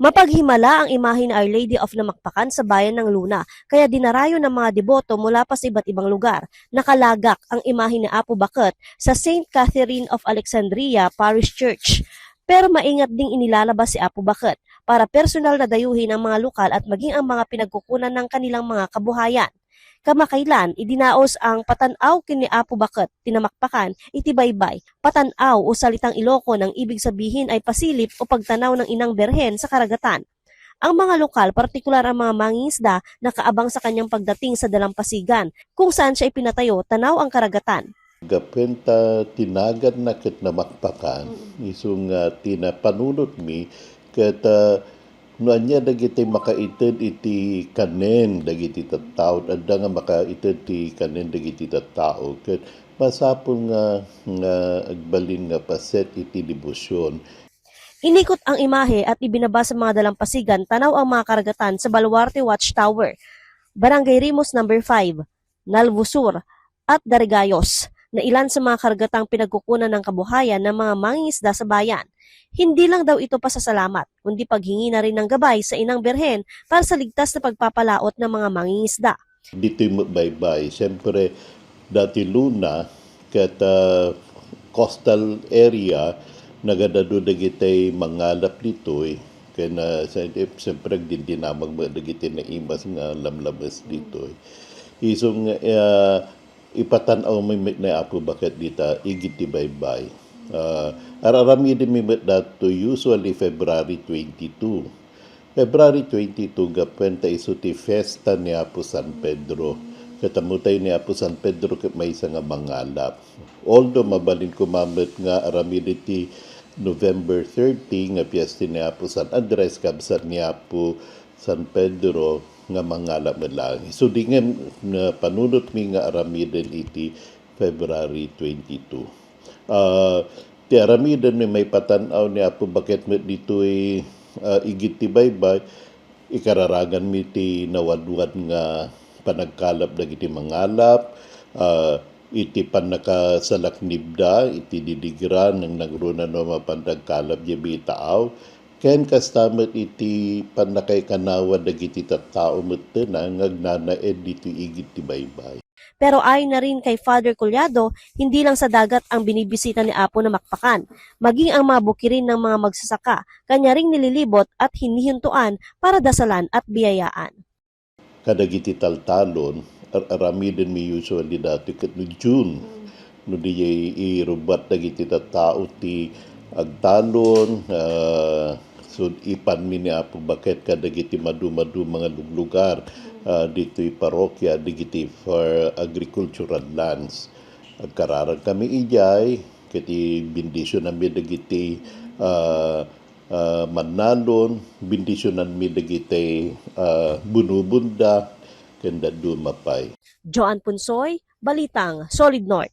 Mapaghimala ang imahe ni Our Lady of Namakpakan sa bayan ng Luna, kaya dinarayo ng mga deboto mula pa sa iba't ibang lugar. Nakalagak ang imahe ni Apo Bakit sa St. Catherine of Alexandria Parish Church. Pero maingat ding inilalabas si Apo Bakit para personal na dayuhin ang mga lokal at maging ang mga pinagkukunan ng kanilang mga kabuhayan. Kamakailan, idinaos ang patanaw kini Apo Bakit, tinamakpakan, itibaybay. Patanaw o salitang Iloko ng ibig sabihin ay pasilip o pagtanaw ng inang berhen sa karagatan. Ang mga lokal, partikular ang mga mangingisda, nakaabang sa kanyang pagdating sa Dalampasigan, kung saan siya ipinatayo, tanaw ang karagatan. Gapenta tinagan na ket namakpakan, isong tinapanunot mi ket noanya dagiti makaited iti kanen dagiti tattao adda nga makaited ti kanen dagiti tattao ket masapul nga agbalin nga paset iti debosyon. Inikot ang imahe at ibinaba sa mga Dalampasigan, tanaw ang mga karagatan sa Baluarte Watchtower, Barangay Rimos No. 5, Nalbusur at Darigayos, na ilan sa mga karagatang pinagkukunan ng kabuhayan ng mga mangingisda sa bayan. Hindi lang daw ito pasasalamat, kundi paghingi na rin ng gabay sa inang berhen para sa ligtas na pagpapalaot ng mga mangingisda. Dito'y baybay. Siyempre, dati Luna, kat coastal area, nagadado dagitay mangalap dito'y. Kaya na, siyempre, din dinamag dagitay na imas nga lamlamas dito'y. Isong ipatanaw may na Apo Bakit dita, igiti baybay. Ararami din may dato usually February 22. February 22 gapwenta iso ti festa ni Apo San Pedro. Katamutay ni Apo San Pedro ket may nga mangalap. Although mabalin ko mamet nga arami ti November 30 nga piyesta ni Apo San Andres kabsat ni Apo San Pedro nga mangalap lang. So di nga panunot mi nga aramiden iti February 22. Ti aramiden may patanaw ni Apo Bakit met dito'y igit ti baybay, ikararagan mi ti nawadwad nga panagkalap dagiti mangalap, iti panakasalaknibda, iti didigra ng nagruna no mapandagkalap di taaw, ken kastamet iti panakay kanawa dagiti tattao metten ngagnanaed dito igit ti baybay. Pero ayon na rin kay Father Collado, hindi lang sa dagat ang binibisita ni Apo Namakpakan, maging ang mga bukirin ng mga magsasaka, kanya ring nililibot at hinihintuan para dasalan at biyayaan. Kadagiti taltalon, arami din mi usually dati ket no June, no di irubat dagiti tattao ti agtalon, so ipan mi ni Apo Bakit kadagiti madu-madu mga lugar dito'y parokya digiti for agricultural lands. Agkararag kami ijay kiti bindisyonan mi dagiti manalon, bindisyonan mi dagiti bunubunda kenda dumapay. Joan Punsoy, Balitang Solid North.